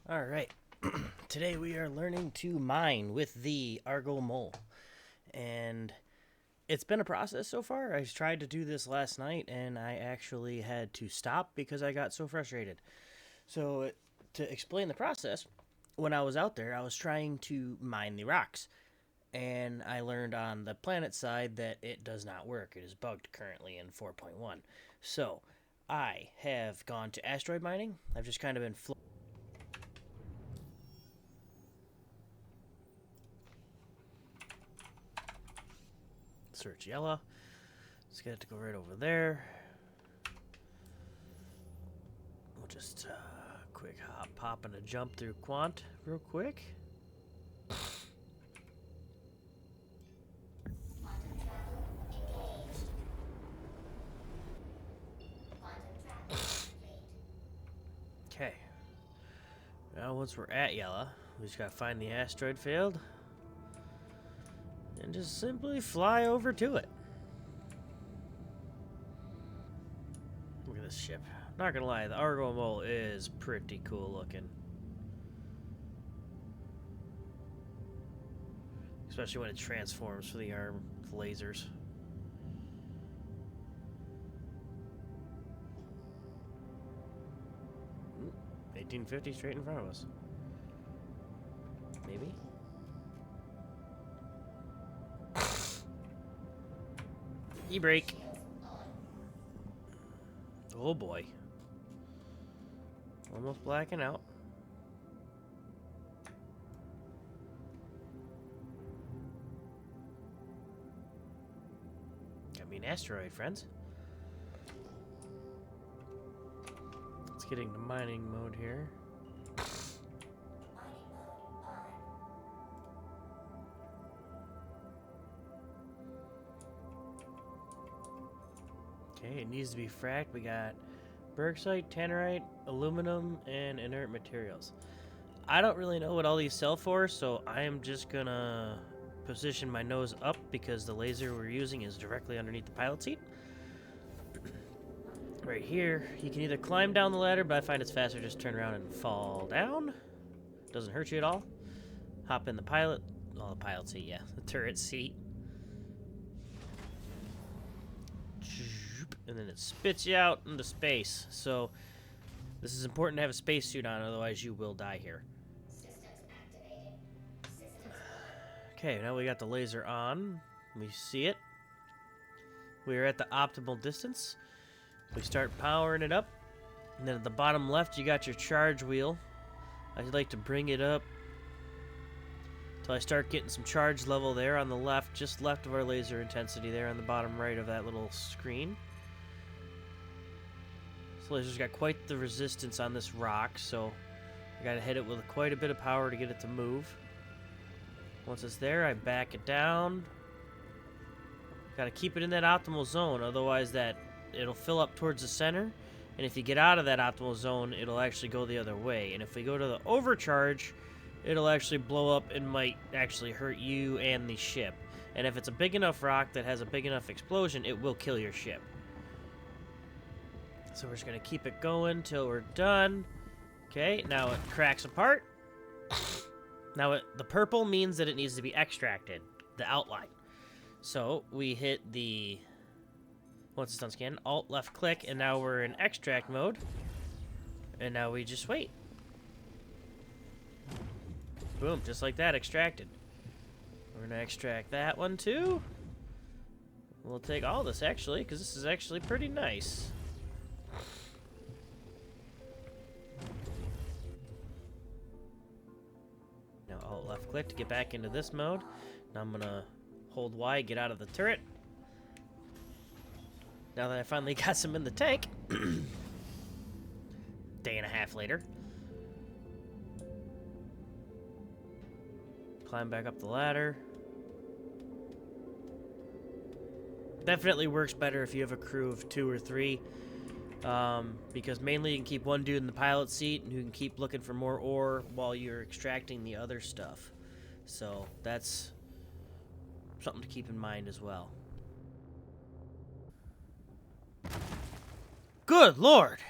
Alright, today we are learning to mine with the Argo Mole. And it's been a process so far. I tried to do this last night and I actually had to stop because I got so frustrated. So, to explain the process, when I was out there, I was trying to mine the rocks. And I learned on the planet side that it does not work. It is bugged currently in 4.1. So, I have gone to asteroid mining. I've just kind of been search yellow. Let's get it to go right over there. We'll just quick hop, pop, and a jump through Quant real quick. Okay. Now once we're at yellow, we just gotta find the asteroid field and just simply fly over to it. Look at this ship. Not gonna lie, the Argo Mole is pretty cool looking. Especially when it transforms for the arm with lasers. Ooh, 1850 straight in front of us. Maybe? E-brake. Oh boy. Almost blacking out. Got me an asteroid, friends. Let's get into mining mode here. Okay, it needs to be fracked. We got bergsite, tannerite, aluminum, and inert materials. I don't really know what all these sell for, so I am just gonna position my nose up because the laser we're using is directly underneath the pilot seat. Right here, you can either climb down the ladder, but I find it's faster just turn around and fall down. Doesn't hurt you at all. Hop in the pilot, the pilot seat, yeah, the turret seat. And then it spits you out into space. So this is important to have a spacesuit on, otherwise you will die here. Okay, now we got the laser on. We see it. We are at the optimal distance. We start powering it up. And then at the bottom left, you got your charge wheel. I like to bring it up until I start getting some charge level there on the left, just left of our laser intensity there on the bottom right of that little screen. This laser's got quite the resistance on this rock, so I gotta hit it with quite a bit of power to get it to move. Once it's there, I back it down. Gotta keep it in that optimal zone, otherwise it'll fill up towards the center, and if you get out of that optimal zone, it'll actually go the other way. And if we go to the overcharge, it'll actually blow up and might actually hurt you and the ship. And if it's a big enough rock that has a big enough explosion, it will kill your ship. So we're just going to keep it going till we're done. Okay, now it cracks apart. Now the purple means that it needs to be extracted, the outline. So we hit the, once it's done scanning, Alt left click, and now we're in extract mode. And now we just wait. Boom, just like that, extracted. We're going to extract that one too. We'll take all this actually, because this is actually pretty nice. Now Alt left click to get back into this mode. Now I'm gonna hold Y, get out of the turret. Now that I finally got some in the tank, day and a half later, climb back up the ladder. Definitely works better if you have a crew of 2 or 3. Because mainly you can keep one dude in the pilot seat and you can keep looking for more ore while you're extracting the other stuff. So that's something to keep in mind as well. Good Lord!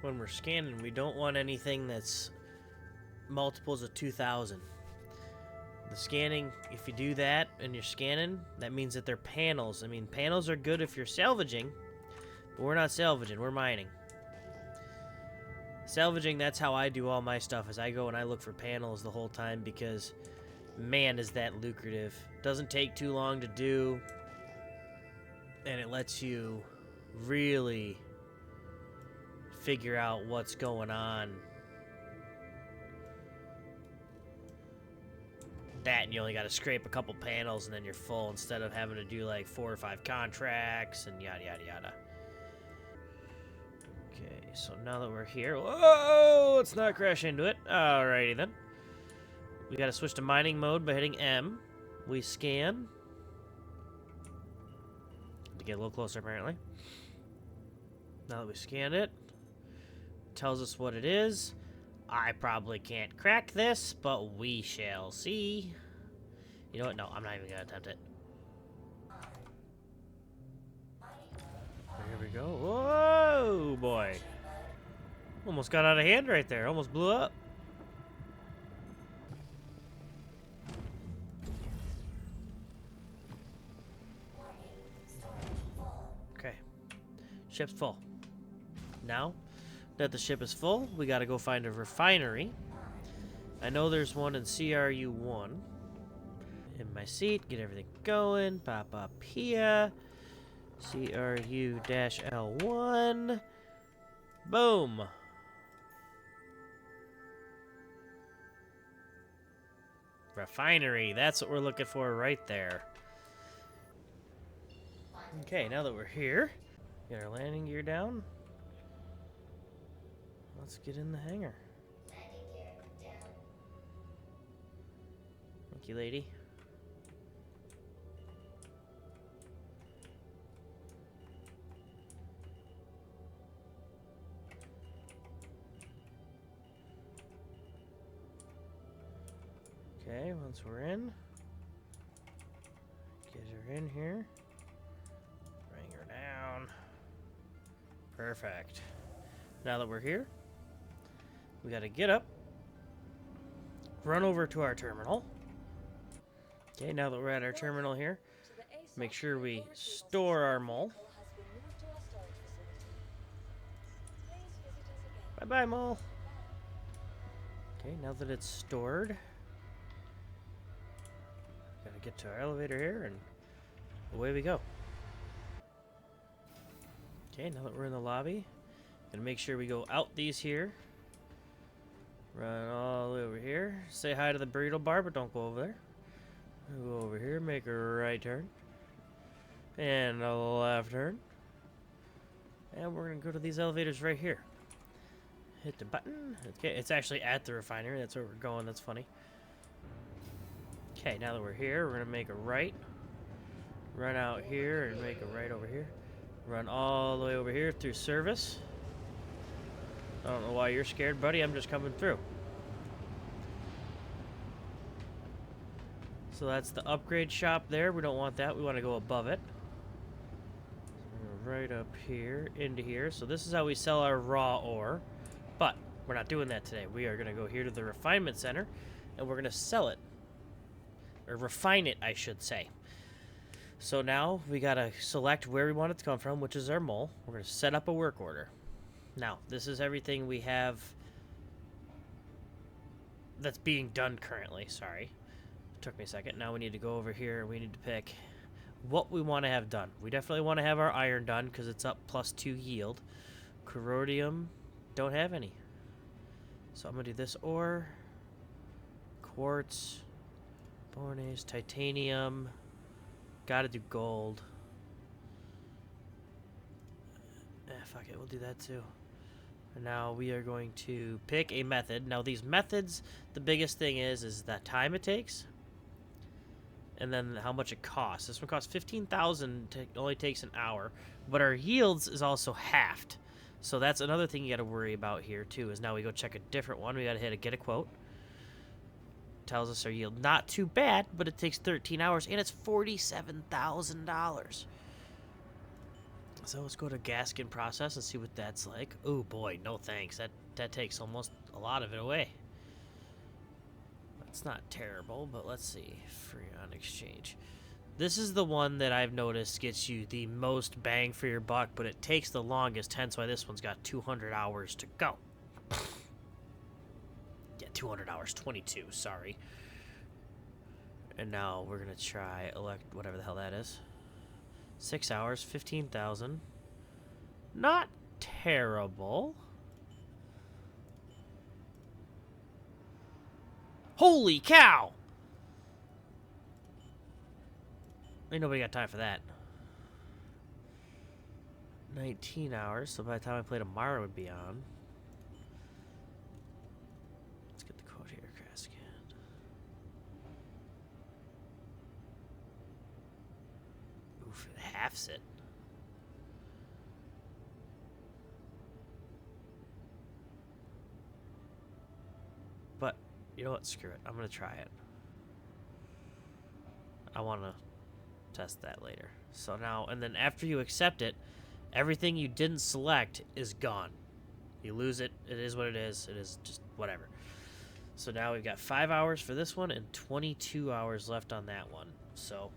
when we're scanning, we don't want anything that's multiples of 2,000. The scanning, if you do that and you're scanning, that means that they're panels. I mean, panels are good if you're salvaging, but we're not salvaging, we're mining. Salvaging, that's how I do all my stuff, is I go and I look for panels the whole time because, man, is that lucrative. Doesn't take too long to do, and it lets you really figure out what's going on. That, and you only got to scrape a couple panels and then you're full instead of having to do like 4 or 5 contracts and yada yada yada. Okay, so now that we're here, whoa, let's not crash into it. Alrighty then. We got to switch to mining mode by hitting M. We scan. To get a little closer, apparently. Now that we scanned it, tells us what it is. I probably can't crack this, but we shall see. You know what? No, I'm not even going to attempt it. Here we go. Whoa, boy. Almost got out of hand right there. Almost blew up. Okay. Ship's full. Now that the ship is full, we got to go find a refinery. I know there's one in CRU1. In my seat, get everything going. Pop up here. CRU-L1. Boom. Refinery. That's what we're looking for right there. Okay, now that we're here, get our landing gear down. Let's get in the hangar. Thank you, lady. Okay, once we're in, get her in here. Bring her down. Perfect. Now that we're here, we gotta get up, run over to our terminal. Okay, now that we're at our terminal here, make sure we store our mole. Bye-bye, mole. Okay, now that it's stored, gotta get to our elevator here, and away we go. Okay, now that we're in the lobby, gonna make sure we go out these here. Run all the way over here. Say hi to the burrito bar, but don't go over there. We'll go over here, make a right turn. And a left turn. And we're gonna go to these elevators right here. Hit the button. Okay, it's actually at the refinery. That's where we're going. That's funny. Okay, now that we're here, we're gonna make a right. Run out here and make a right over here. Run all the way over here through service. I don't know why you're scared, buddy. I'm just coming through. So that's the upgrade shop there. We don't want that. We want to go above it. So right up here, into here. So this is how we sell our raw ore. But we're not doing that today. We are going to go here to the refinement center, and we're going to sell it. Or refine it, I should say. So now we got to select where we want it to come from, which is our mole. We're going to set up a work order. Now, this is everything we have that's being done currently. Sorry. It took me a second. Now we need to go over here. We need to pick what we want to have done. We definitely want to have our iron done because it's up +2 yield. Corrodium, don't have any. So I'm going to do this ore. Quartz. Bornase. Titanium. Got to do gold. Fuck it. We'll do that too. And now we are going to pick a method. Now these methods, the biggest thing is the time it takes, and then how much it costs. This one costs 15,000. Only takes an hour, but our yields is also halved. So that's another thing you got to worry about here too. Is now we go check a different one. We got to hit a get a quote. Tells us our yield not too bad, but it takes 13 hours and it's $47,000. So let's go to gasket process and see what that's like. Oh boy, no thanks. That takes almost a lot of it away. That's not terrible, but let's see. Freon exchange. This is the one that I've noticed gets you the most bang for your buck, but it takes the longest, hence why this one's got 200 hours to go. Yeah, 200 hours, 22, sorry. And now we're going to try elect whatever the hell that is. 6 hours, 15,000. Not terrible. Holy cow! Ain't nobody got time for that. 19 hours, so by the time I play tomorrow, it would be on. Let's get the quote here, Cascade. Oof, it halves it. But, you know what, screw it. I'm going to try it. I want to test that later. So now, and then after you accept it, everything you didn't select is gone. You lose it. It is what it is. It is just whatever. So now we've got 5 hours for this one and 22 hours left on that one. So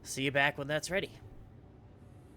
see you back when that's ready.